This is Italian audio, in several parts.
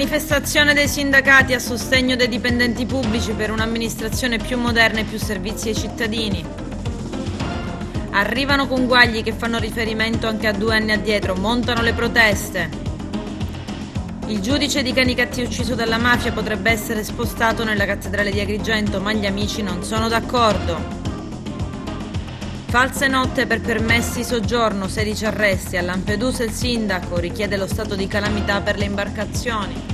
Manifestazione dei sindacati a sostegno dei dipendenti pubblici per un'amministrazione più moderna e più servizi ai cittadini. Arrivano conguagli che fanno riferimento anche a 2 anni addietro, montano le proteste. Il giudice di Canicattì ucciso dalla mafia potrebbe essere spostato nella cattedrale di Agrigento, ma gli amici non sono d'accordo. False notte per permessi di soggiorno, 16 arresti. A Lampedusa il sindaco richiede lo stato di calamità per le imbarcazioni.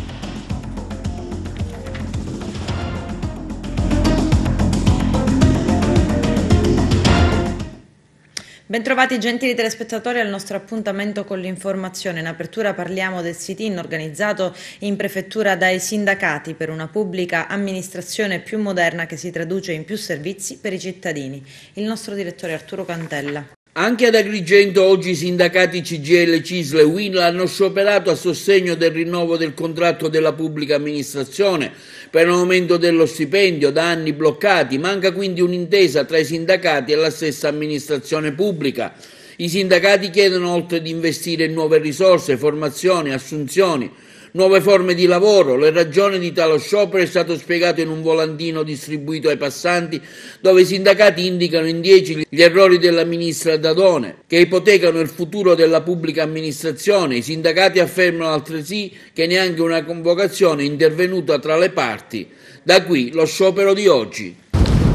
Bentrovati gentili telespettatori al nostro appuntamento con l'informazione. In apertura parliamo del sit-in organizzato in prefettura dai sindacati per una pubblica amministrazione più moderna che si traduce in più servizi per i cittadini. Il nostro direttore Arturo Cantella. Anche ad Agrigento oggi i sindacati CGIL, CISL e UIL hanno scioperato a sostegno del rinnovo del contratto della pubblica amministrazione per un aumento dello stipendio da anni bloccati. Manca quindi un'intesa tra i sindacati e la stessa amministrazione pubblica. I sindacati chiedono, oltre di investire in nuove risorse, formazioni, assunzioni, nuove forme di lavoro. Le ragioni di tale sciopero è stato spiegato in un volantino distribuito ai passanti, dove i sindacati indicano in 10 gli errori della ministra Dadone, che ipotecano il futuro della pubblica amministrazione. I sindacati affermano altresì che neanche una convocazione è intervenuta tra le parti. Da qui lo sciopero di oggi.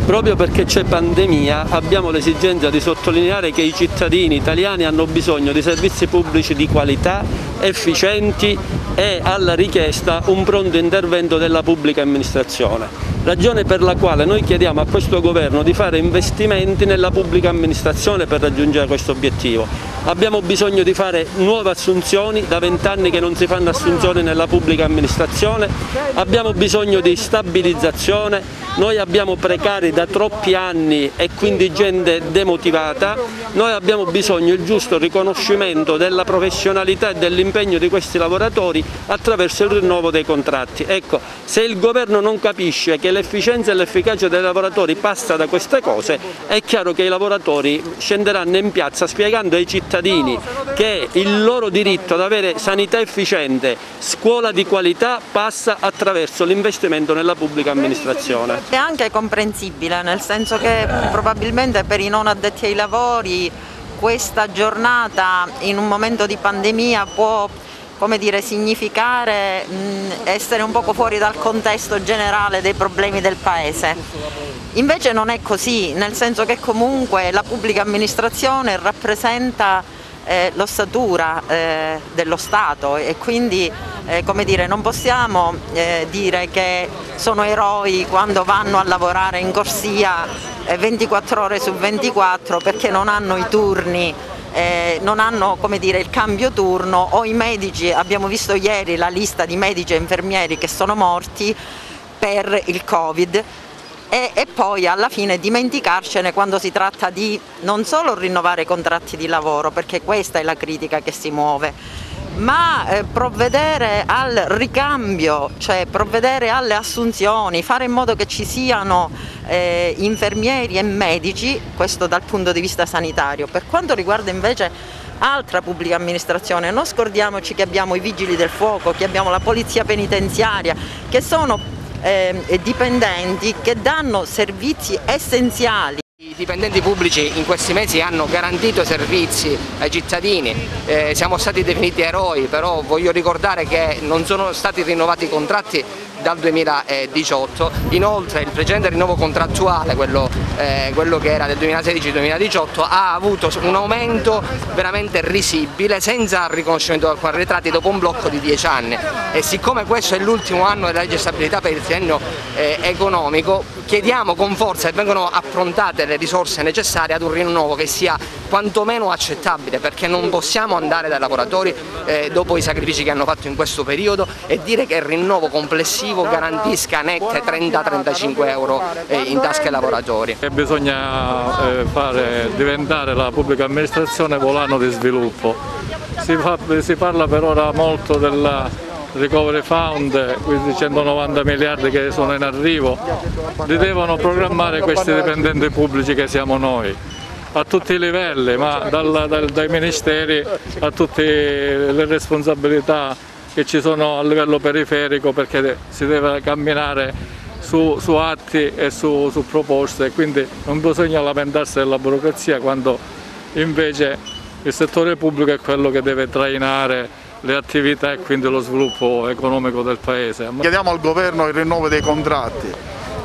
Proprio perché c'è pandemia abbiamo l'esigenza di sottolineare che i cittadini italiani hanno bisogno di servizi pubblici di qualità, efficienti e alla richiesta un pronto intervento della pubblica amministrazione. Ragione per la quale noi chiediamo a questo governo di fare investimenti nella pubblica amministrazione per raggiungere questo obiettivo. Abbiamo bisogno di fare nuove assunzioni, da 20 anni che non si fanno assunzioni nella pubblica amministrazione, abbiamo bisogno di stabilizzazione, noi abbiamo precari da troppi anni e quindi gente demotivata, noi abbiamo bisogno del giusto riconoscimento della professionalità e dell'impegno di questi lavoratori attraverso il rinnovo dei contratti. Ecco, se il governo non capisce che l'efficienza e l'efficacia dei lavoratori passa da queste cose, è chiaro che i lavoratori scenderanno in piazza spiegando ai cittadini che il loro diritto ad avere sanità efficiente, scuola di qualità passa attraverso l'investimento nella pubblica amministrazione. È anche comprensibile, nel senso che probabilmente per i non addetti ai lavori questa giornata in un momento di pandemia può, come dire, significare essere un poco fuori dal contesto generale dei problemi del Paese. Invece non è così, nel senso che comunque la pubblica amministrazione rappresenta l'ossatura dello Stato e quindi come dire, non possiamo dire che sono eroi quando vanno a lavorare in corsia 24 ore su 24 perché non hanno i turni, non hanno, come dire, il cambio turno, o i medici. Abbiamo visto ieri la lista di medici e infermieri che sono morti per il Covid. E poi alla fine dimenticarcene quando si tratta di non solo rinnovare i contratti di lavoro, perché questa è la critica che si muove, ma provvedere al ricambio, cioè provvedere alle assunzioni, fare in modo che ci siano infermieri e medici, questo dal punto di vista sanitario. Per quanto riguarda invece altra pubblica amministrazione, non scordiamoci che abbiamo i vigili del fuoco, che abbiamo la polizia penitenziaria, che sono dipendenti che danno servizi essenziali. I dipendenti pubblici in questi mesi hanno garantito servizi ai cittadini, siamo stati definiti eroi, però voglio ricordare che non sono stati rinnovati i contratti dal 2018, inoltre il precedente rinnovo contrattuale, quello che era del 2016-2018, ha avuto un aumento veramente risibile senza riconoscimento di alcuni arretrati dopo un blocco di 10 anni e siccome questo è l'ultimo anno della legge di stabilità per il triennio economico, chiediamo con forza che vengano approntate le risorse necessarie ad un rinnovo che sia quantomeno accettabile, perché non possiamo andare dai lavoratori dopo i sacrifici che hanno fatto in questo periodo e dire che il rinnovo complessivo garantisca nette 30-35 euro in tasca ai lavoratori. Bisogna fare diventare la pubblica amministrazione volano di sviluppo. Si parla per ora molto della Recovery Fund, quindi 190 miliardi che sono in arrivo, li devono programmare questi dipendenti pubblici che siamo noi, a tutti i livelli, ma dai ministeri a tutte le responsabilità che ci sono a livello periferico, perché si deve camminare su atti e su proposte, quindi non bisogna lamentarsi della burocrazia quando invece il settore pubblico è quello che deve trainare le attività e quindi lo sviluppo economico del Paese. Chiediamo al governo il rinnovo dei contratti,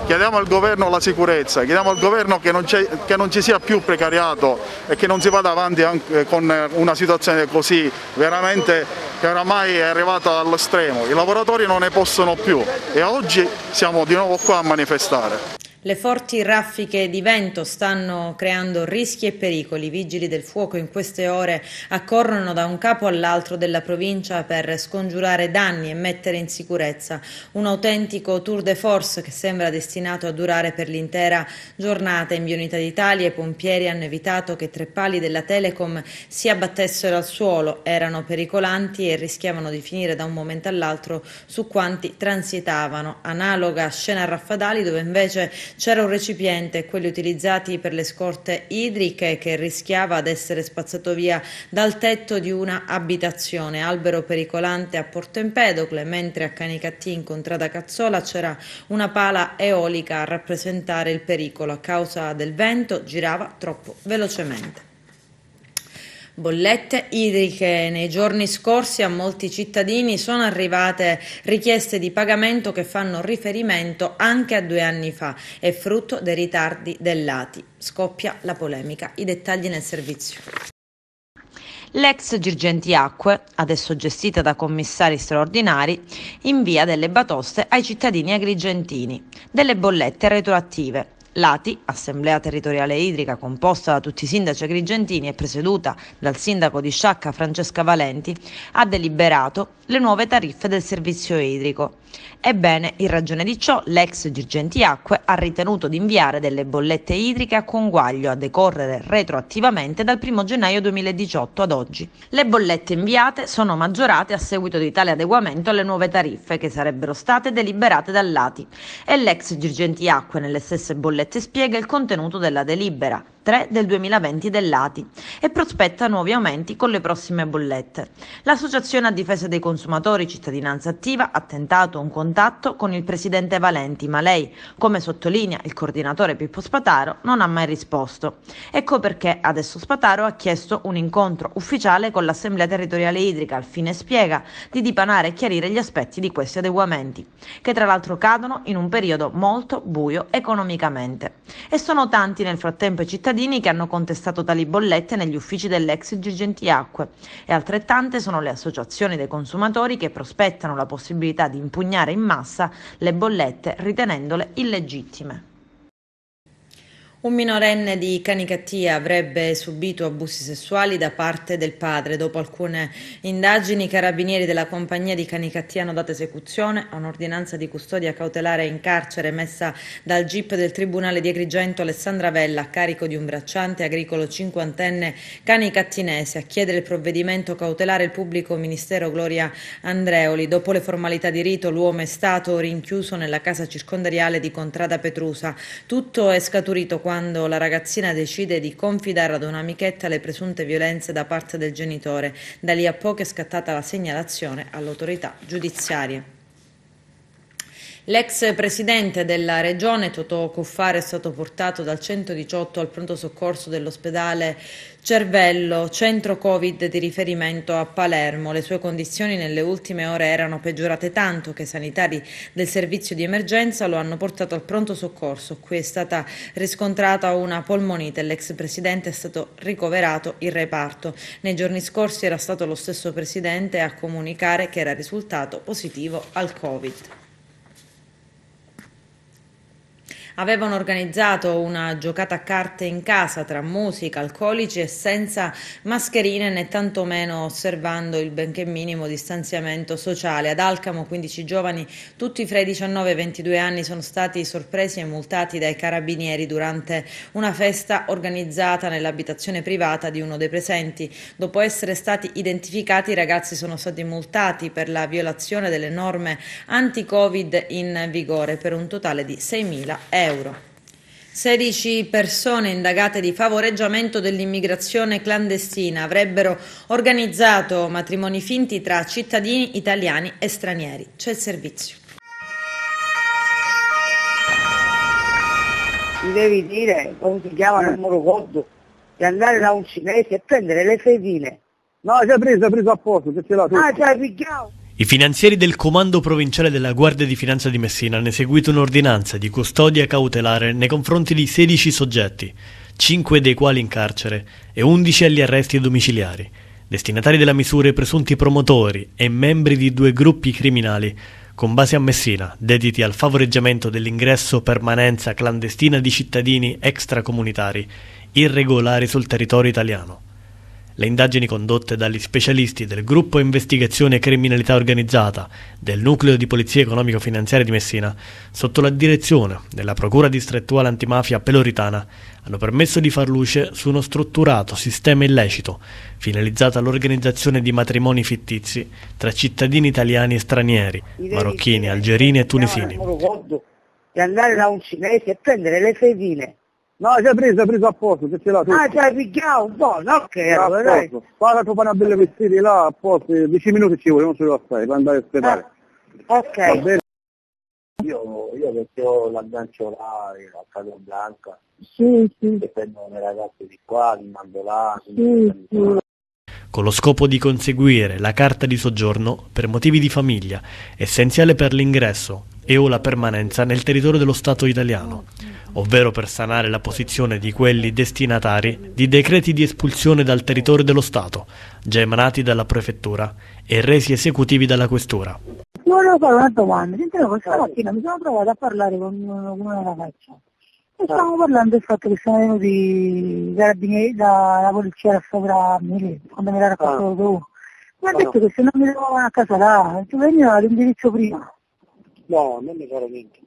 chiediamo al governo la sicurezza, chiediamo al governo che non ci sia più precariato e che non si vada avanti anche con una situazione così veramente che oramai è arrivata all'estremo. I lavoratori non ne possono più e oggi siamo di nuovo qua a manifestare. Le forti raffiche di vento stanno creando rischi e pericoli. I vigili del fuoco in queste ore accorrono da un capo all'altro della provincia per scongiurare danni e mettere in sicurezza un autentico tour de force che sembra destinato a durare per l'intera giornata. In Via Unità d'Italia i pompieri hanno evitato che 3 pali della Telecom si abbattessero al suolo. Erano pericolanti e rischiavano di finire da un momento all'altro su quanti transitavano. Analoga scena a Raffadali, dove invece c'era un recipiente, quelli utilizzati per le scorte idriche, che rischiava di essere spazzato via dal tetto di una abitazione. Albero pericolante a Porto Empedocle, mentre a Canicattì in contrada Cazzola c'era una pala eolica a rappresentare il pericolo. A causa del vento girava troppo velocemente. Bollette idriche. Nei giorni scorsi a molti cittadini sono arrivate richieste di pagamento che fanno riferimento anche a 2 anni fa. È frutto dei ritardi dell'ATI. Scoppia la polemica. I dettagli nel servizio. L'ex Girgenti Acque, adesso gestita da commissari straordinari, invia delle batoste ai cittadini agrigentini, delle bollette retroattive. L'ATI, Assemblea Territoriale Idrica, composta da tutti i sindaci agrigentini e presieduta dal sindaco di Sciacca Francesca Valenti, ha deliberato le nuove tariffe del servizio idrico. Ebbene, in ragione di ciò, l'ex Girgenti Acque ha ritenuto di inviare delle bollette idriche a conguaglio a decorrere retroattivamente dal 1 gennaio 2018 ad oggi. Le bollette inviate sono maggiorate a seguito di tale adeguamento alle nuove tariffe che sarebbero state deliberate dall'ATI, e l'ex Girgenti Acque nelle stesse bollette spiega il contenuto della delibera 3 del 2020 dell'ATI e prospetta nuovi aumenti con le prossime bollette. L'Associazione a difesa dei consumatori Cittadinanza Attiva ha tentato un contatto con il presidente Valenti, ma lei, come sottolinea il coordinatore Pippo Spataro, non ha mai risposto. Ecco perché adesso Spataro ha chiesto un incontro ufficiale con l'Assemblea Territoriale Idrica al fine, spiega, di dipanare e chiarire gli aspetti di questi adeguamenti, che tra l'altro cadono in un periodo molto buio economicamente. E sono tanti nel frattempo i cittadini che hanno contestato tali bollette negli uffici dell'ex Girgenti Acque, e altrettante sono le associazioni dei consumatori che prospettano la possibilità di impugnare in massa le bollette ritenendole illegittime. Un minorenne di Canicattì avrebbe subito abusi sessuali da parte del padre. Dopo alcune indagini, i carabinieri della compagnia di Canicattì hanno dato esecuzione a un'ordinanza di custodia cautelare in carcere emessa dal GIP del Tribunale di Agrigento Alessandra Vella a carico di un bracciante agricolo 50enne canicattinese. A chiedere il provvedimento cautelare il pubblico ministero Gloria Andreoli. Dopo le formalità di rito, l'uomo è stato rinchiuso nella casa circondariale di Contrada Petrusa. Tutto è scaturito quando la ragazzina decide di confidare ad un'amichetta le presunte violenze da parte del genitore. Da lì a poco è scattata la segnalazione all'autorità giudiziaria. L'ex presidente della regione Totò Cuffaro è stato portato dal 118 al pronto soccorso dell'ospedale Cervello, centro Covid di riferimento a Palermo. Le sue condizioni nelle ultime ore erano peggiorate tanto che i sanitari del servizio di emergenza lo hanno portato al pronto soccorso. Qui è stata riscontrata una polmonite. L'ex presidente è stato ricoverato in reparto. Nei giorni scorsi era stato lo stesso presidente a comunicare che era risultato positivo al Covid. Avevano organizzato una giocata a carte in casa tra musica, alcolici e senza mascherine né tantomeno osservando il benché minimo distanziamento sociale. Ad Alcamo 15 giovani, tutti fra i 19 e i 22 anni, sono stati sorpresi e multati dai carabinieri durante una festa organizzata nell'abitazione privata di uno dei presenti. Dopo essere stati identificati, i ragazzi sono stati multati per la violazione delle norme anti-Covid in vigore per un totale di 6.000 euro. 16 persone indagate di favoreggiamento dell'immigrazione clandestina avrebbero organizzato matrimoni finti tra cittadini italiani e stranieri. C'è il servizio. Mi devi dire come si chiama il numero conto, di andare da un cinese e prendere le fedine. No, già preso a posto, se ce l'ha tu. Ah, ce l'hai picchiato? I finanzieri del Comando Provinciale della Guardia di Finanza di Messina hanno eseguito un'ordinanza di custodia cautelare nei confronti di 16 soggetti, 5 dei quali in carcere e 11 agli arresti domiciliari, destinatari della misura i presunti promotori e membri di 2 gruppi criminali con base a Messina, dediti al favoreggiamento dell'ingresso permanenza clandestina di cittadini extracomunitari irregolari sul territorio italiano. Le indagini condotte dagli specialisti del Gruppo Investigazione Criminalità Organizzata del Nucleo di Polizia Economico-Finanziaria di Messina, sotto la direzione della Procura Distrettuale Antimafia Peloritana, hanno permesso di far luce su uno strutturato sistema illecito finalizzato all'organizzazione di matrimoni fittizi tra cittadini italiani e stranieri, marocchini, algerini e tunisini. Di andare da un cinese e prendere le fedine. No, già preso a posto, se ce l'ha tu. Ah, ce l'hai picchiato un po', no? Ok, allora dai. Guarda tu fai una bella vestiti là, a posto, 10 minuti ci vuole, non ce lo fai, per andare all'ospedale. Ok. Va bene. Io perché ho l'aggancio là, a Casablanca, Sì. e prendo le ragazze di qua, li mando là. Sì. Con lo scopo di conseguire la carta di soggiorno per motivi di famiglia, essenziale per l'ingresso e o la permanenza nel territorio dello Stato italiano, ovvero per sanare la posizione di quelli destinatari di decreti di espulsione dal territorio dello Stato, già emanati dalla Prefettura e resi esecutivi dalla Questura. Volevo fare una domanda, questa mattina mi sono trovato a parlare con una ragazza e stavamo parlando del fatto che sono venuti la polizia da sopra quando me l'ha raccontato tu. Mi ha detto che se non mi trovavano a casa là, ci veniva all'indirizzo prima. No, non mi farò niente.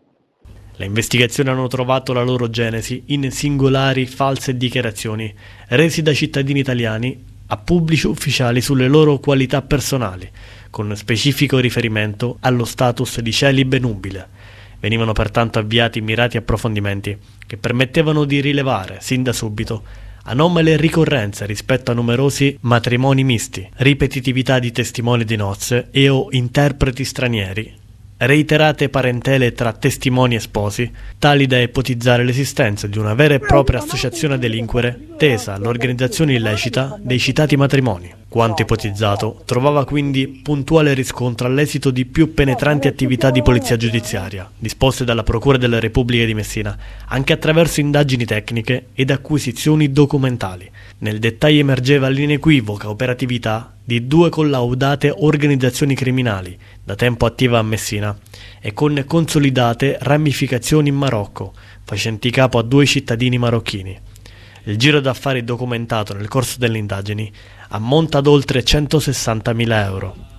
Le investigazioni hanno trovato la loro genesi in singolari false dichiarazioni resi da cittadini italiani a pubblici ufficiali sulle loro qualità personali, con specifico riferimento allo status di celibe nubile. Venivano pertanto avviati mirati approfondimenti che permettevano di rilevare, sin da subito, anomale ricorrenze rispetto a numerosi matrimoni misti, ripetitività di testimoni di nozze e o interpreti stranieri, reiterate parentele tra testimoni e sposi, tali da ipotizzare l'esistenza di una vera e propria associazione a delinquere tesa all'organizzazione illecita dei citati matrimoni. Quanto ipotizzato trovava quindi puntuale riscontro all'esito di più penetranti attività di polizia giudiziaria, disposte dalla Procura della Repubblica di Messina, anche attraverso indagini tecniche ed acquisizioni documentali. Nel dettaglio emergeva l'inequivoca operatività di 2 collaudate organizzazioni criminali, da tempo attiva a Messina, e con consolidate ramificazioni in Marocco, facenti capo a 2 cittadini marocchini. Il giro d'affari documentato nel corso delle indagini ammonta ad oltre 160.000 euro.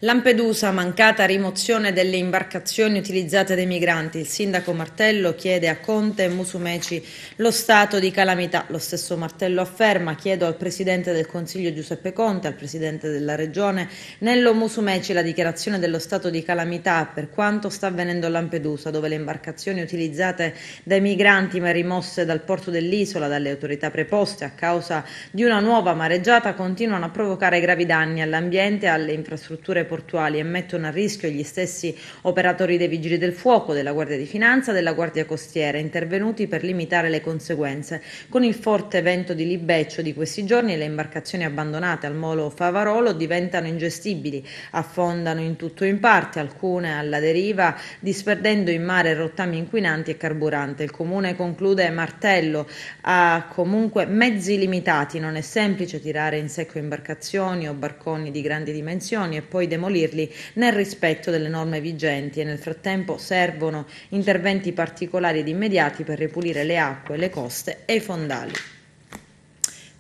Lampedusa, mancata rimozione delle imbarcazioni utilizzate dai migranti. Il sindaco Martello chiede a Conte e Musumeci lo stato di calamità. Lo stesso Martello afferma: chiedo al Presidente del Consiglio Giuseppe Conte, al Presidente della Regione Nello Musumeci la dichiarazione dello stato di calamità per quanto sta avvenendo a Lampedusa, dove le imbarcazioni utilizzate dai migranti ma rimosse dal porto dell'isola dalle autorità preposte a causa di una nuova mareggiata continuano a provocare gravi danni all'ambiente e alle infrastrutture portuali e mettono a rischio gli stessi operatori dei Vigili del Fuoco, della Guardia di Finanza e della Guardia Costiera, intervenuti per limitare le conseguenze. Con il forte vento di libeccio di questi giorni, le imbarcazioni abbandonate al molo Favarolo diventano ingestibili, affondano in tutto o in parte, alcune alla deriva, disperdendo in mare rottami inquinanti e carburante. Il Comune, conclude Martello, ha comunque mezzi limitati, non è semplice tirare in secco imbarcazioni o barconi di grandi dimensioni e poi demolirli nel rispetto delle norme vigenti, e nel frattempo servono interventi particolari ed immediati per ripulire le acque, le coste e i fondali.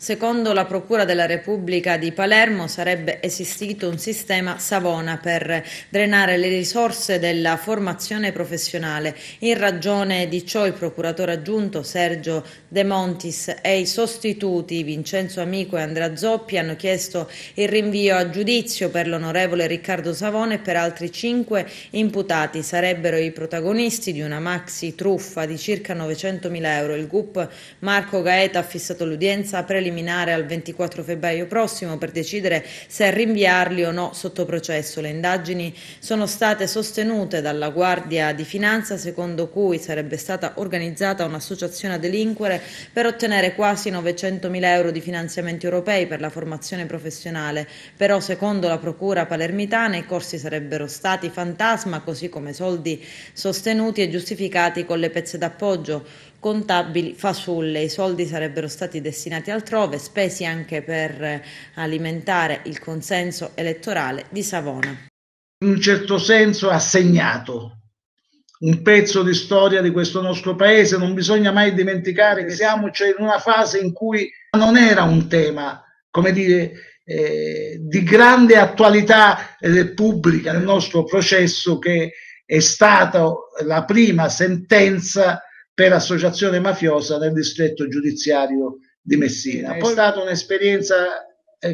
Secondo la Procura della Repubblica di Palermo sarebbe esistito un sistema Savona per drenare le risorse della formazione professionale. In ragione di ciò il procuratore aggiunto Sergio De Montis e i sostituti Vincenzo Amico e Andrea Zoppi hanno chiesto il rinvio a giudizio per l'onorevole Riccardo Savona e per altri 5 imputati. Sarebbero i protagonisti di una maxi truffa di circa 900.000 euro. Il GUP Marco Gaeta ha fissato l'udienza preliminare al 24 febbraio prossimo per decidere se rinviarli o no sotto processo. Le indagini sono state sostenute dalla Guardia di Finanza, secondo cui sarebbe stata organizzata un'associazione a delinquere per ottenere quasi 900.000 euro di finanziamenti europei per la formazione professionale. Però, secondo la Procura palermitana, i corsi sarebbero stati fantasma, così come soldi sostenuti e giustificati con le pezze d'appoggio contabili fasulle. I soldi sarebbero stati destinati altrove, spesi anche per alimentare il consenso elettorale di Savona. In un certo senso ha segnato un pezzo di storia di questo nostro paese. Non bisogna mai dimenticare che siamo in una fase in cui non era un tema, come dire, di grande attualità pubblica nel nostro processo, che è stata la prima sentenza per associazione mafiosa nel distretto giudiziario di Messina. È stata un'esperienza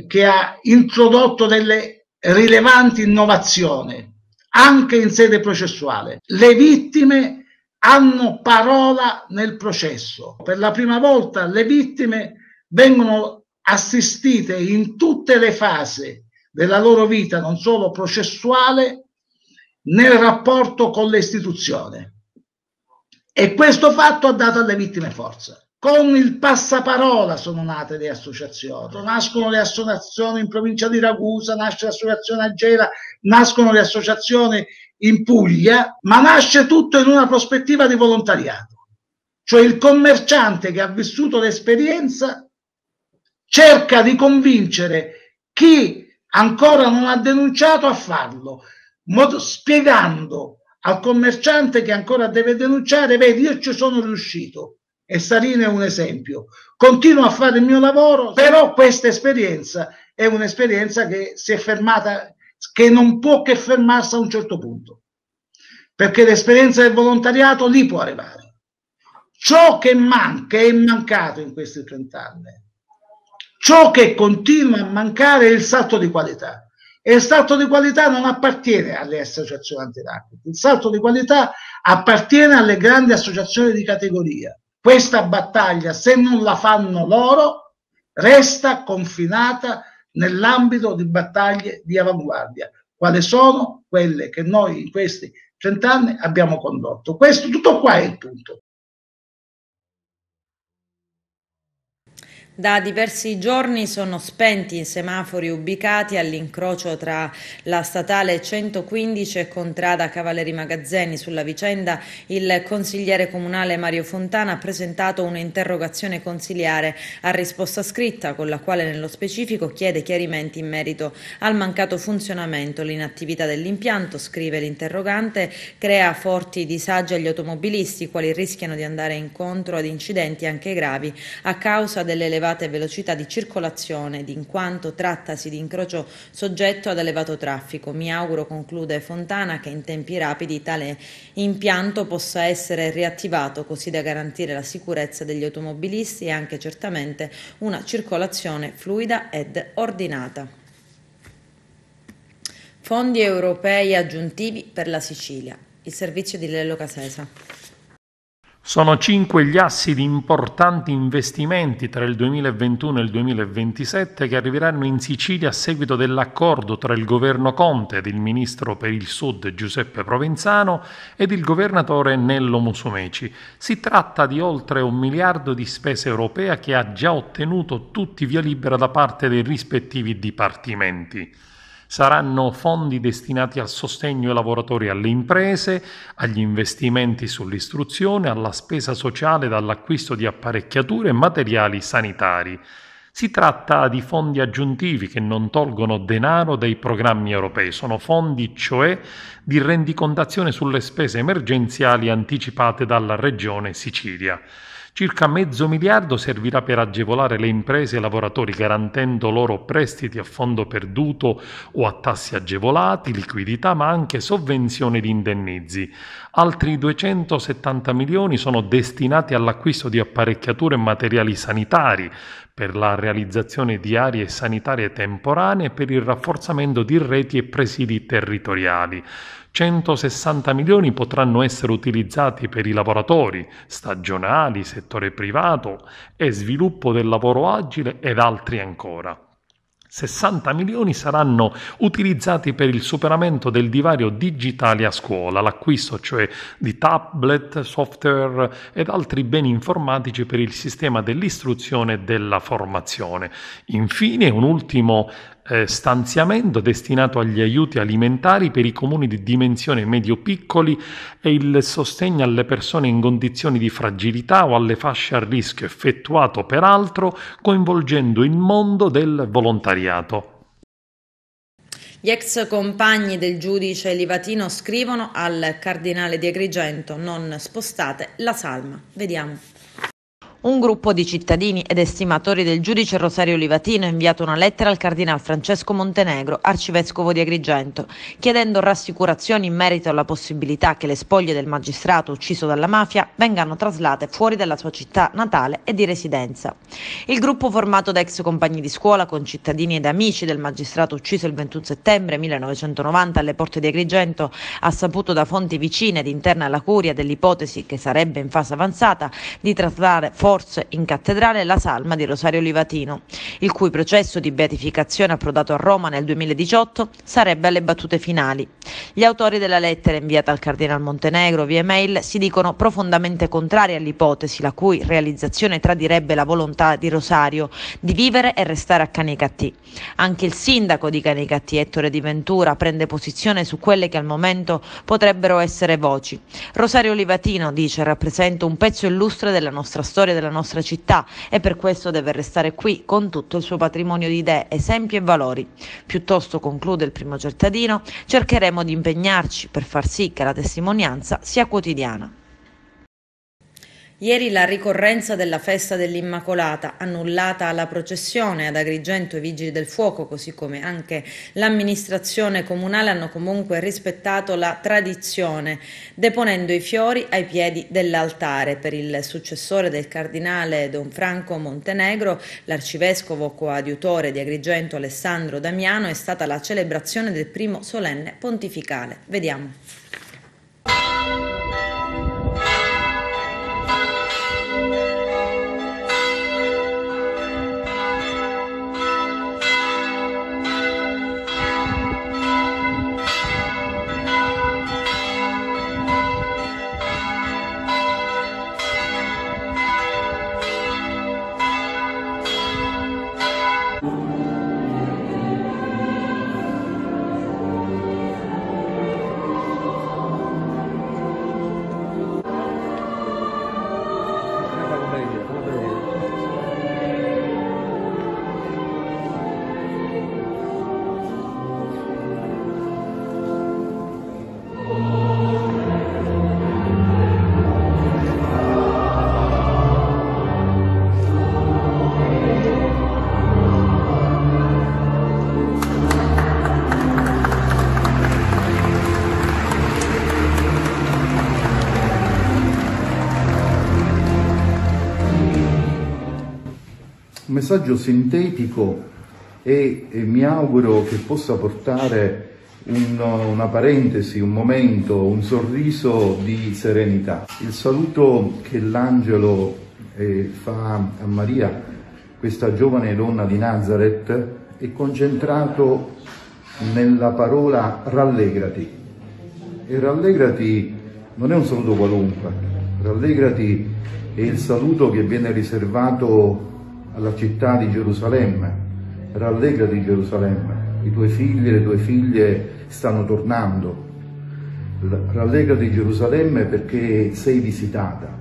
che ha introdotto delle rilevanti innovazioni anche in sede processuale. Le vittime hanno parola nel processo. Per la prima volta le vittime vengono assistite in tutte le fasi della loro vita, non solo processuale, nel rapporto con le istituzioni. E questo fatto ha dato alle vittime forza. Con il passaparola sono nate le associazioni, nascono le associazioni in provincia di Ragusa, nasce l'associazione a Gela, nascono le associazioni in Puglia, ma nasce tutto in una prospettiva di volontariato. Cioè il commerciante che ha vissuto l'esperienza cerca di convincere chi ancora non ha denunciato a farlo, spiegando al commerciante che ancora deve denunciare: vedi, io ci sono riuscito e Sarina è un esempio, continuo a fare il mio lavoro, però questa esperienza è un'esperienza che si è fermata, che non può che fermarsi a un certo punto, perché l'esperienza del volontariato lì può arrivare. Ciò che manca, è mancato in questi 30 anni, ciò che continua a mancare è il salto di qualità. E il salto di qualità non appartiene alle associazioni antiracchete, il salto di qualità appartiene alle grandi associazioni di categoria. Questa battaglia, se non la fanno loro, resta confinata nell'ambito di battaglie di avanguardia, quali sono quelle che noi in questi 30 anni abbiamo condotto. Questo, tutto qua è il punto. Da diversi giorni sono spenti i semafori ubicati all'incrocio tra la statale 115 e Contrada Cavalleri Magazzeni. Sulla vicenda il consigliere comunale Mario Fontana ha presentato un'interrogazione consiliare a risposta scritta, con la quale nello specifico chiede chiarimenti in merito al mancato funzionamento. L'inattività dell'impianto, scrive l'interrogante, crea forti disagi agli automobilisti, quali rischiano di andare incontro ad incidenti anche gravi a causa delle elevate velocità di circolazione, in quanto trattasi di incrocio soggetto ad elevato traffico. Mi auguro, conclude Fontana, che in tempi rapidi tale impianto possa essere riattivato, così da garantire la sicurezza degli automobilisti e anche certamente una circolazione fluida ed ordinata. Fondi europei aggiuntivi per la Sicilia. Il servizio di Lello Casesa. Sono 5 gli assi di importanti investimenti tra il 2021 e il 2027 che arriveranno in Sicilia a seguito dell'accordo tra il governo Conte ed il ministro per il Sud Giuseppe Provenzano ed il governatore Nello Musumeci. Si tratta di oltre 1 miliardo di spesa europea che ha già ottenuto tutti via libera da parte dei rispettivi dipartimenti. Saranno fondi destinati al sostegno ai lavoratori e alle imprese, agli investimenti sull'istruzione, alla spesa sociale dall'acquisto di apparecchiature e materiali sanitari. Si tratta di fondi aggiuntivi che non tolgono denaro dai programmi europei, sono fondi cioè di rendicontazione sulle spese emergenziali anticipate dalla Regione Sicilia. Circa $0,5 miliardi servirà per agevolare le imprese e i lavoratori garantendo loro prestiti a fondo perduto o a tassi agevolati, liquidità ma anche sovvenzioni di indennizzi. Altri 270 milioni sono destinati all'acquisto di apparecchiature e materiali sanitari, per la realizzazione di aree sanitarie temporanee e per il rafforzamento di reti e presidi territoriali. 160 milioni potranno essere utilizzati per i lavoratori stagionali, settore privato e sviluppo del lavoro agile ed altri ancora. 60 milioni saranno utilizzati per il superamento del divario digitale a scuola, l'acquisto cioè di tablet, software ed altri beni informatici per il sistema dell'istruzione e della formazione. Infine un ultimo stanziamento destinato agli aiuti alimentari per i comuni di dimensione medio-piccoli e il sostegno alle persone in condizioni di fragilità o alle fasce a rischio, effettuato peraltro coinvolgendo il mondo del volontariato. Gli ex compagni del giudice Livatino scrivono al cardinale di Agrigento: non spostate la salma. Vediamo. Un gruppo di cittadini ed estimatori del giudice Rosario Livatino ha inviato una lettera al cardinal Francesco Montenegro, arcivescovo di Agrigento, chiedendo rassicurazioni in merito alla possibilità che le spoglie del magistrato ucciso dalla mafia vengano traslate fuori dalla sua città natale e di residenza. Il gruppo, formato da ex compagni di scuola, concittadini ed amici del magistrato ucciso il 21 settembre 1990 alle porte di Agrigento, ha saputo da fonti vicine ed interne alla curia dell'ipotesi, che sarebbe in fase avanzata, di traslare forse in cattedrale la salma di Rosario Livatino, il cui processo di beatificazione approdato a Roma nel 2018 sarebbe alle battute finali. Gli autori della lettera inviata al cardinal Montenegro via email si dicono profondamente contrari all'ipotesi la cui realizzazione tradirebbe la volontà di Rosario di vivere e restare a Canicattì. Anche il sindaco di Canicattì, Ettore Di Ventura, prende posizione su quelle che al momento potrebbero essere voci. Rosario Livatino, dice, rappresenta un pezzo illustre della nostra storia, della nostra città, e per questo deve restare qui con tutto il suo patrimonio di idee, esempi e valori. Piuttosto, conclude il primo cittadino, cercheremo di impegnarci per far sì che la testimonianza sia quotidiana. Ieri la ricorrenza della festa dell'Immacolata, annullata la processione ad Agrigento, i Vigili del Fuoco, così come anche l'amministrazione comunale, hanno comunque rispettato la tradizione, deponendo i fiori ai piedi dell'altare. Per il successore del cardinale Don Franco Montenegro, l'arcivescovo coadiutore di Agrigento Alessandro Damiano, è stata la celebrazione del primo solenne pontificale. Vediamo. Un messaggio sintetico e mi auguro che possa portare una parentesi, un momento, un sorriso di serenità. Il saluto che l'angelo fa a Maria, questa giovane donna di Nazareth, è concentrato nella parola rallegrati. E rallegrati non è un saluto qualunque, rallegrati è il saluto che viene riservato alla città di Gerusalemme. Rallegrati Gerusalemme, i tuoi figli e le tue figlie stanno tornando. Rallegrati Gerusalemme perché sei visitata.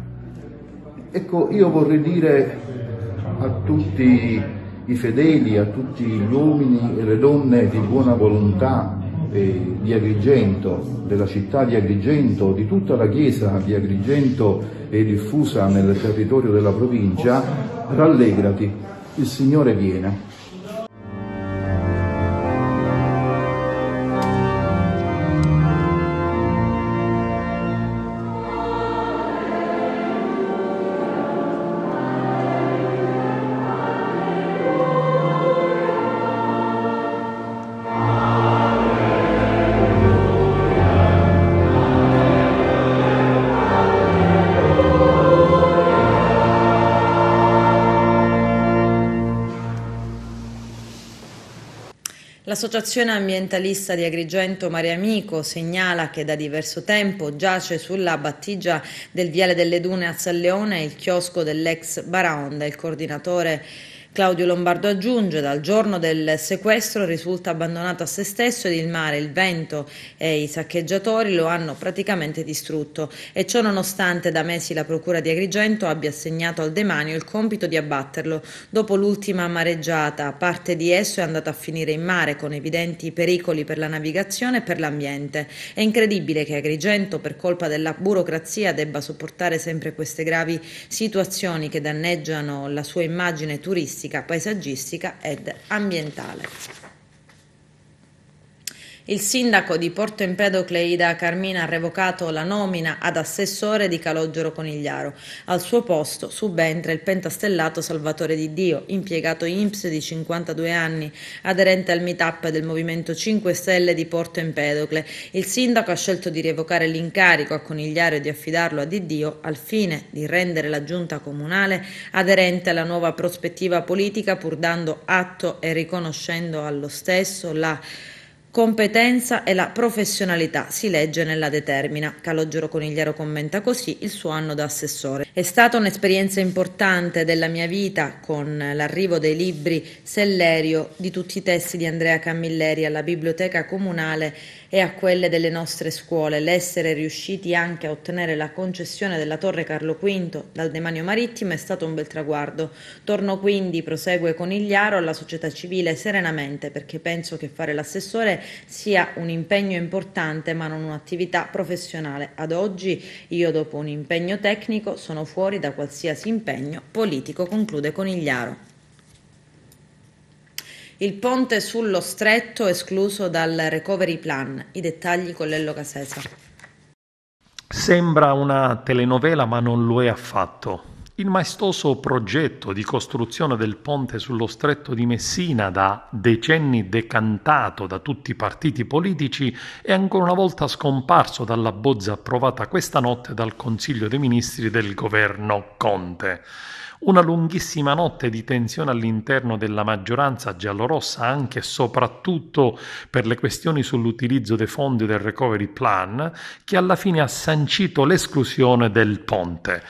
Ecco, io vorrei dire a tutti i fedeli, a tutti gli uomini e le donne di buona volontà di Agrigento, della città di Agrigento, di tutta la chiesa di Agrigento diffusa nel territorio della provincia, rallegrati, il Signore viene. L'associazione ambientalista di Agrigento Mare Amico segnala che da diverso tempo giace sulla battigia del Viale delle Dune a San Leone il chiosco dell'ex Baraonda. Il coordinatore Claudio Lombardo aggiunge: dal giorno del sequestro risulta abbandonato a se stesso ed il mare, il vento e i saccheggiatori lo hanno praticamente distrutto, e ciò nonostante da mesi la Procura di Agrigento abbia assegnato al demanio il compito di abbatterlo. Dopo l'ultima mareggiata, parte di esso è andata a finire in mare con evidenti pericoli per la navigazione e per l'ambiente. È incredibile che Agrigento, per colpa della burocrazia, debba sopportare sempre queste gravi situazioni che danneggiano la sua immagine turistica, paesaggistica ed ambientale. Il sindaco di Porto Empedocle Ida Carmina ha revocato la nomina ad assessore di Calogero Conigliaro. Al suo posto subentra il pentastellato Salvatore Di Dio, impiegato INPS di 52 anni, aderente al meetup del Movimento 5 Stelle di Porto Empedocle. Il sindaco ha scelto di revocare l'incarico a Conigliaro e di affidarlo a Di Dio al fine di rendere la giunta comunale aderente alla nuova prospettiva politica, pur dando atto e riconoscendo allo stesso la competenza e la professionalità, si legge nella determina. Calogero Conigliaro commenta così il suo anno da assessore. È stata un'esperienza importante della mia vita, con l'arrivo dei libri Sellerio, di tutti i testi di Andrea Camilleri alla biblioteca comunale e a quelle delle nostre scuole. L'essere riusciti anche a ottenere la concessione della Torre Carlo V dal demanio marittimo è stato un bel traguardo. Torno quindi, prosegue Conigliaro, alla società civile serenamente, perché penso che fare l'assessore sia un impegno importante ma non un'attività professionale. Ad oggi io, dopo un impegno tecnico, sono fuori da qualsiasi impegno politico, conclude Conigliaro. Il ponte sullo Stretto escluso dal recovery plan. I dettagli con Lello Casesa. Sembra una telenovela, ma non lo è affatto. Il maestoso progetto di costruzione del ponte sullo Stretto di Messina, da decenni decantato da tutti i partiti politici, è ancora una volta scomparso dalla bozza approvata questa notte dal Consiglio dei Ministri del governo Conte. Una lunghissima notte di tensione all'interno della maggioranza giallorossa, anche e soprattutto per le questioni sull'utilizzo dei fondi del Recovery Plan, che alla fine ha sancito l'esclusione del ponte.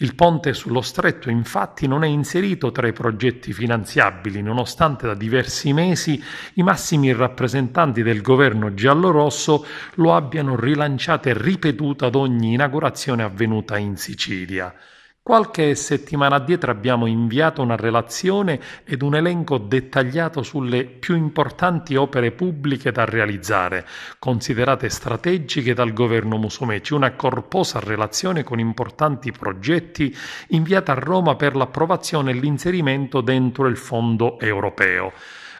Il ponte sullo Stretto, infatti, non è inserito tra i progetti finanziabili, nonostante da diversi mesi i massimi rappresentanti del governo giallorosso lo abbiano rilanciato e ripetuto ad ogni inaugurazione avvenuta in Sicilia. Qualche settimana addietro abbiamo inviato una relazione ed un elenco dettagliato sulle più importanti opere pubbliche da realizzare, considerate strategiche dal governo Musumeci, una corposa relazione con importanti progetti inviata a Roma per l'approvazione e l'inserimento dentro il fondo europeo.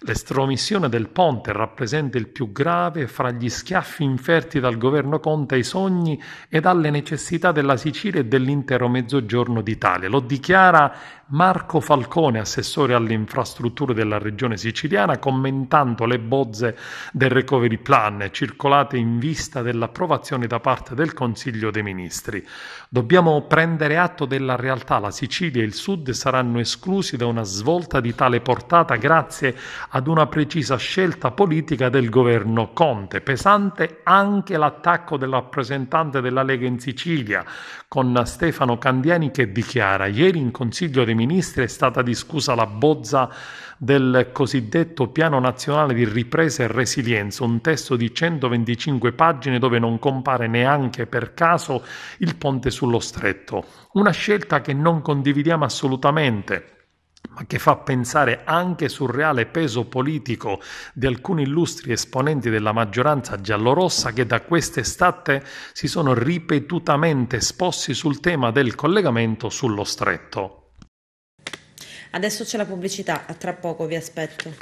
L'estromissione del ponte rappresenta il più grave fra gli schiaffi inferti dal governo Conte ai sogni ed alle necessità della Sicilia e dell'intero Mezzogiorno d'Italia. Lo dichiara Marco Falcone, assessore alle infrastrutture della regione siciliana, commentando le bozze del Recovery Plan circolate in vista dell'approvazione da parte del Consiglio dei Ministri. Dobbiamo prendere atto della realtà. La Sicilia e il Sud saranno esclusi da una svolta di tale portata grazie ad una precisa scelta politica del governo Conte. Pesante anche l'attacco del rappresentante della Lega in Sicilia, con Stefano Candiani, che dichiara: ieri in Consiglio dei Ministri è stata discussa la bozza del cosiddetto Piano Nazionale di Ripresa e Resilienza, un testo di 125 pagine dove non compare neanche per caso il ponte sullo Stretto. Una scelta che non condividiamo assolutamente, ma che fa pensare anche sul reale peso politico di alcuni illustri esponenti della maggioranza giallorossa che da quest'estate si sono ripetutamente esposti sul tema del collegamento sullo Stretto. Adesso c'è la pubblicità, a tra poco vi aspetto.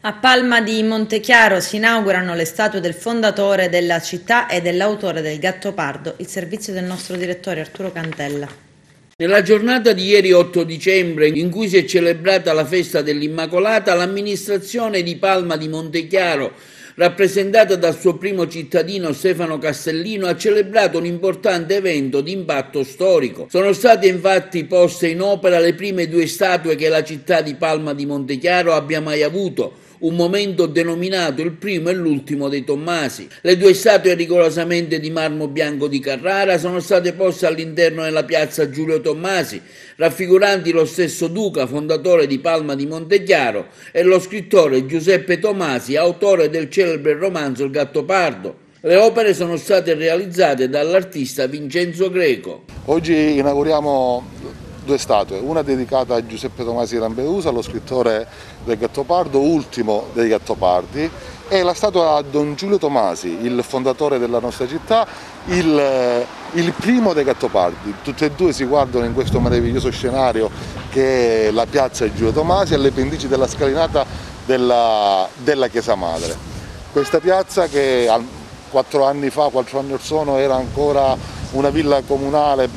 A Palma di Montechiaro si inaugurano le statue del fondatore della città e dell'autore del Gattopardo, il servizio del nostro direttore Arturo Cantella. Nella giornata di ieri 8 dicembre, in cui si è celebrata la festa dell'Immacolata, l'amministrazione di Palma di Montechiaro, rappresentata dal suo primo cittadino Stefano Castellino, ha celebrato un importante evento di impatto storico. Sono state infatti poste in opera le prime 2 statue che la città di Palma di Montechiaro abbia mai avuto, un momento denominato il primo e l'ultimo dei Tommasi. Le 2 statue rigorosamente di marmo bianco di Carrara sono state poste all'interno della piazza Giulio Tommasi, raffiguranti lo stesso duca, fondatore di Palma di Montechiaro, e lo scrittore Giuseppe Tomasi, autore del celebre romanzo Il Gattopardo. Le opere sono state realizzate dall'artista Vincenzo Greco. Oggi inauguriamo 2 statue, una dedicata a Giuseppe Tomasi di Lampedusa, lo scrittore del Gattopardo, ultimo dei Gattopardi, e la statua a Don Giulio Tomasi, il fondatore della nostra città, il primo dei Gattopardi. Tutte e 2 si guardano in questo meraviglioso scenario che è la piazza Giulio Tomasi, alle pendici della scalinata della Chiesa Madre. Questa piazza che 4 anni or sono era ancora una villa comunale,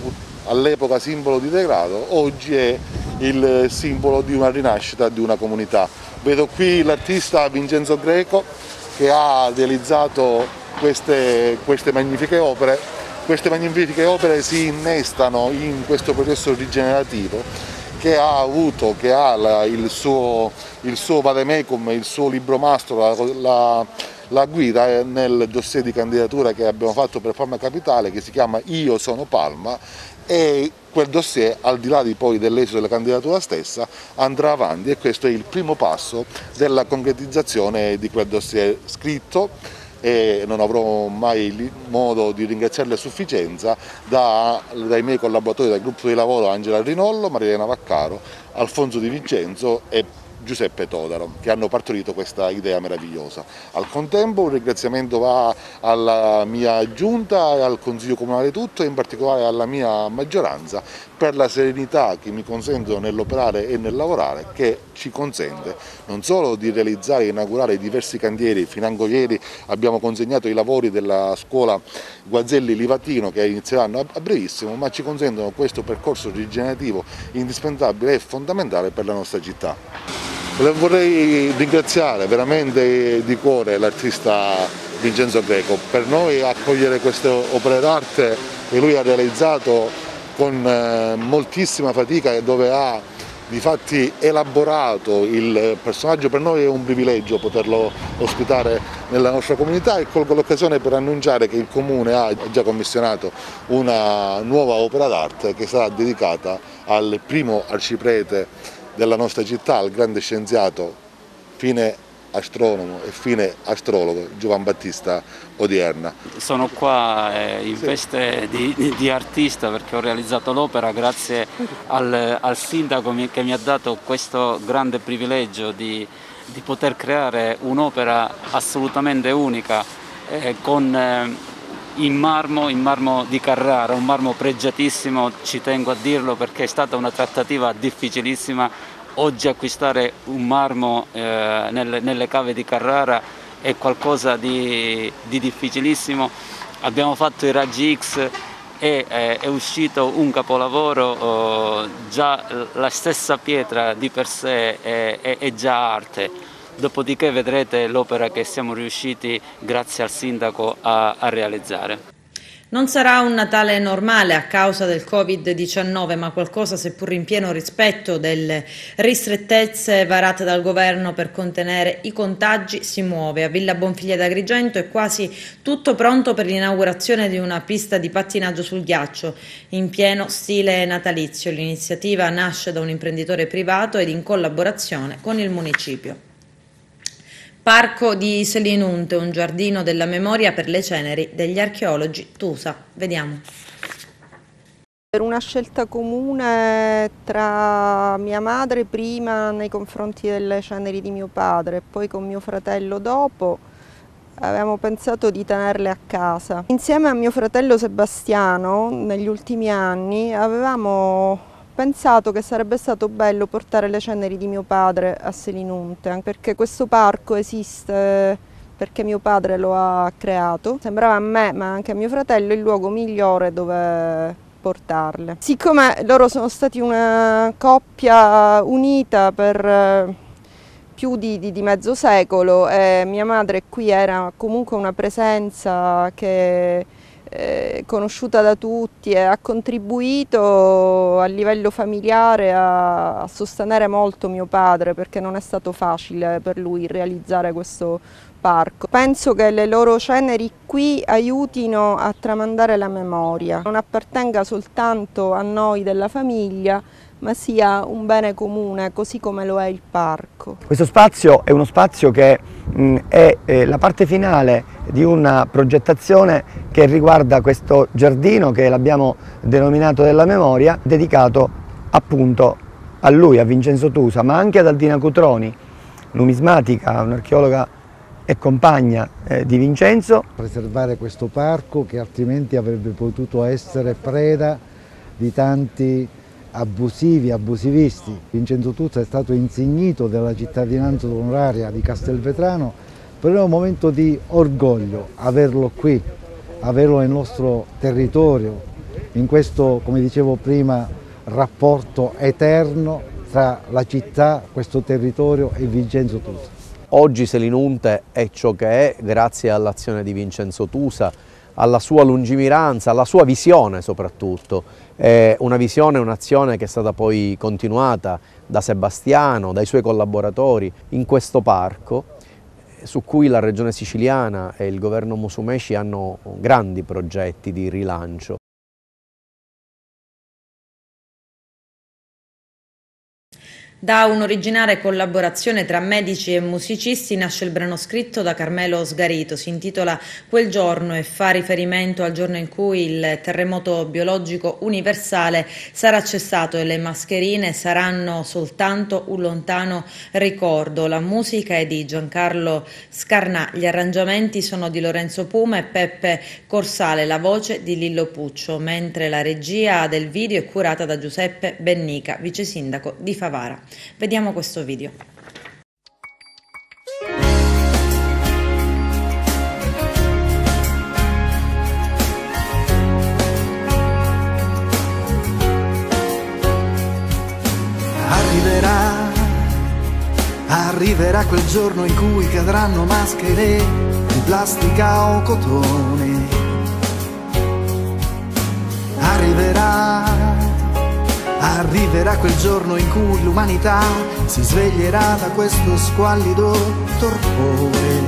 all'epoca simbolo di degrado, oggi è il simbolo di una rinascita di una comunità. Vedo qui l'artista Vincenzo Greco che ha realizzato queste magnifiche opere. Queste magnifiche opere si innestano in questo processo rigenerativo che ha il suo vademecum, il suo libro mastro, la guida nel dossier di candidatura che abbiamo fatto per Palma Capitale, che si chiama Io sono Palma, e quel dossier, al di là dell'esito della candidatura stessa, andrà avanti, e questo è il primo passo della concretizzazione di quel dossier scritto, e non avrò mai modo di ringraziarli a sufficienza, dai miei collaboratori del gruppo di lavoro Angela Rinollo, Marilena Vaccaro, Alfonso Di Vincenzo e Giuseppe Todaro, che hanno partorito questa idea meravigliosa. Al contempo un ringraziamento va alla mia giunta e al Consiglio Comunale tutto, e in particolare alla mia maggioranza, per la serenità che mi consentono nell'operare e nel lavorare, che ci consente non solo di realizzare e inaugurare diversi cantieri. Financo ieri abbiamo consegnato i lavori della scuola Guazelli Livatino, che inizieranno a brevissimo, ma ci consentono questo percorso rigenerativo indispensabile e fondamentale per la nostra città. Vorrei ringraziare veramente di cuore l'artista Vincenzo Greco. Per noi accogliere queste opere d'arte che lui ha realizzato con moltissima fatica, e dove ha difatti elaborato il personaggio, per noi è un privilegio poterlo ospitare nella nostra comunità, e colgo l'occasione per annunciare che il Comune ha già commissionato una nuova opera d'arte che sarà dedicata al primo arciprete della nostra città, al grande scienziato, fine astronomo e fine astrologo Giovan Battista Odierna. Sono qua in veste di artista perché ho realizzato l'opera grazie al sindaco che mi ha dato questo grande privilegio di poter creare un'opera assolutamente unica in marmo di Carrara, un marmo pregiatissimo, ci tengo a dirlo perché è stata una trattativa difficilissima. Oggi acquistare un marmo nelle cave di Carrara è qualcosa di difficilissimo. Abbiamo fatto i raggi X e è uscito un capolavoro, già la stessa pietra di per sé è già arte. Dopodiché vedrete l'opera che siamo riusciti, grazie al sindaco, a realizzare. Non sarà un Natale normale a causa del Covid-19, ma qualcosa, seppur in pieno rispetto delle ristrettezze varate dal governo per contenere i contagi, si muove. A Villa Bonfiglia d'Agrigento è quasi tutto pronto per l'inaugurazione di una pista di pattinaggio sul ghiaccio in pieno stile natalizio. L'iniziativa nasce da un imprenditore privato ed in collaborazione con il municipio. Parco di Selinunte, un giardino della memoria per le ceneri degli archeologi Tusa. Vediamo. Per una scelta comune tra mia madre prima nei confronti delle ceneri di mio padre e poi con mio fratello dopo, avevamo pensato di tenerle a casa. Insieme a mio fratello Sebastiano, negli ultimi anni, avevamo pensato che sarebbe stato bello portare le ceneri di mio padre a Selinunte, perché questo parco esiste perché mio padre lo ha creato. Sembrava a me, ma anche a mio fratello, il luogo migliore dove portarle. Siccome loro sono stati una coppia unita per più di mezzo secolo e mia madre qui era comunque una presenza che è conosciuta da tutti e ha contribuito a livello familiare a sostenere molto mio padre, perché non è stato facile per lui realizzare questo parco. Penso che le loro ceneri qui aiutino a tramandare la memoria, non appartenga soltanto a noi della famiglia, ma sia un bene comune, così come lo è il parco. Questo spazio è uno spazio che è la parte finale di una progettazione che riguarda questo giardino che l'abbiamo denominato della memoria, dedicato appunto a lui, a Vincenzo Tusa, ma anche ad Aldina Cutroni, numismatica, un'archeologa e compagna di Vincenzo. Preservare questo parco che altrimenti avrebbe potuto essere preda di tanti abusivisti. Vincenzo Tusa è stato insignito della cittadinanza onoraria di Castelvetrano, per un momento di orgoglio averlo qui, averlo nel nostro territorio, in questo, come dicevo prima, rapporto eterno tra la città, questo territorio e Vincenzo Tusa. Oggi Selinunte è ciò che è grazie all'azione di Vincenzo Tusa, alla sua lungimiranza, alla sua visione soprattutto. È una visione, un'azione che è stata poi continuata da Sebastiano, dai suoi collaboratori in questo parco, su cui la Regione Siciliana e il governo Musumeci hanno grandi progetti di rilancio. Da un'originale collaborazione tra medici e musicisti nasce il brano scritto da Carmelo Sgarito, si intitola Quel giorno e fa riferimento al giorno in cui il terremoto biologico universale sarà cessato e le mascherine saranno soltanto un lontano ricordo. La musica è di Giancarlo Scarnà, gli arrangiamenti sono di Lorenzo Puma e Peppe Corsale, la voce di Lillo Puccio, mentre la regia del video è curata da Giuseppe Bennica, vice sindaco di Favara. Vediamo questo video. Arriverà quel giorno in cui cadranno maschere di plastica o cotone. Arriverà quel giorno in cui l'umanità si sveglierà da questo squallido torpore.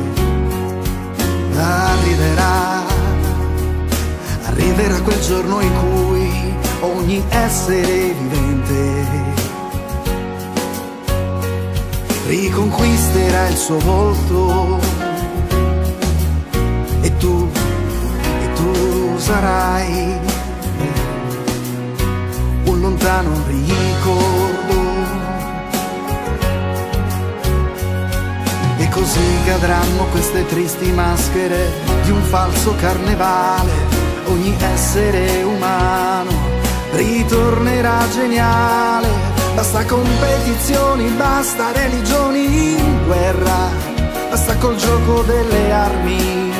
Arriverà quel giorno in cui ogni essere vivente riconquisterà il suo volto e tu sarai un lontano ricordo. E così cadranno queste tristi maschere di un falso carnevale. Ogni essere umano ritornerà geniale. Basta competizioni, basta religioni in guerra, basta col gioco delle armi.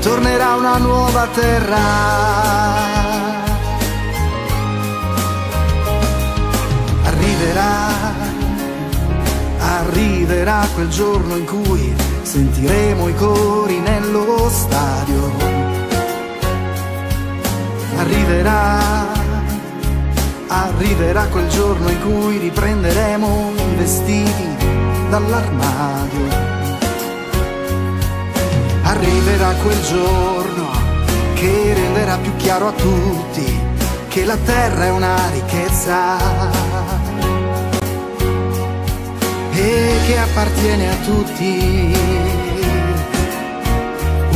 Tornerà una nuova terra. Arriverà quel giorno in cui sentiremo i cori nello stadio. Arriverà quel giorno in cui riprenderemo i vestiti dall'armadio. Arriverà quel giorno che renderà più chiaro a tutti che la terra è una ricchezza e che appartiene a tutti.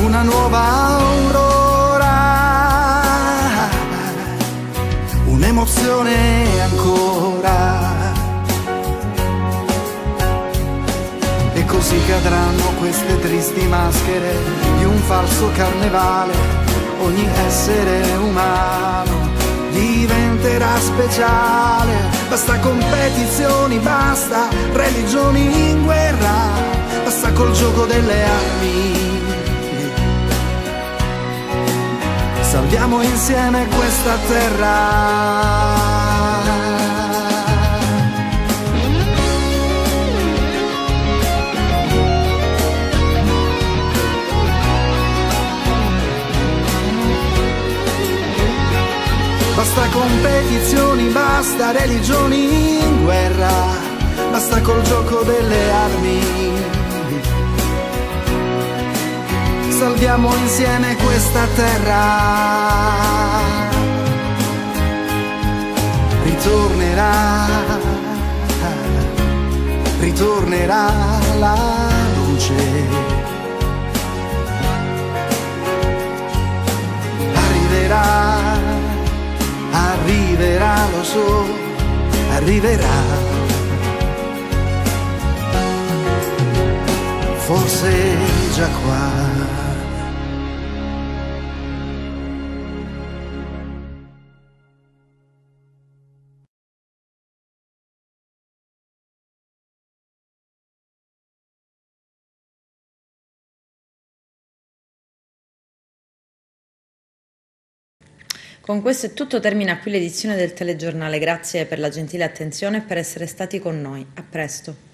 Una nuova aurora un'emozione ancora. E così cadranno queste tristi maschere di un falso carnevale. Ogni essere umano diventerà speciale. Basta competizioni, basta religioni in guerra, basta col gioco delle armi. Salviamo insieme questa terra. Basta competizioni, basta religioni in guerra, basta col gioco delle armi. Salviamo insieme questa terra. Ritornerà la luce. Arriverà, lo so, arriverà. Forse già qua. Con questo è tutto, termina qui l'edizione del telegiornale. Grazie per la gentile attenzione e per essere stati con noi. A presto.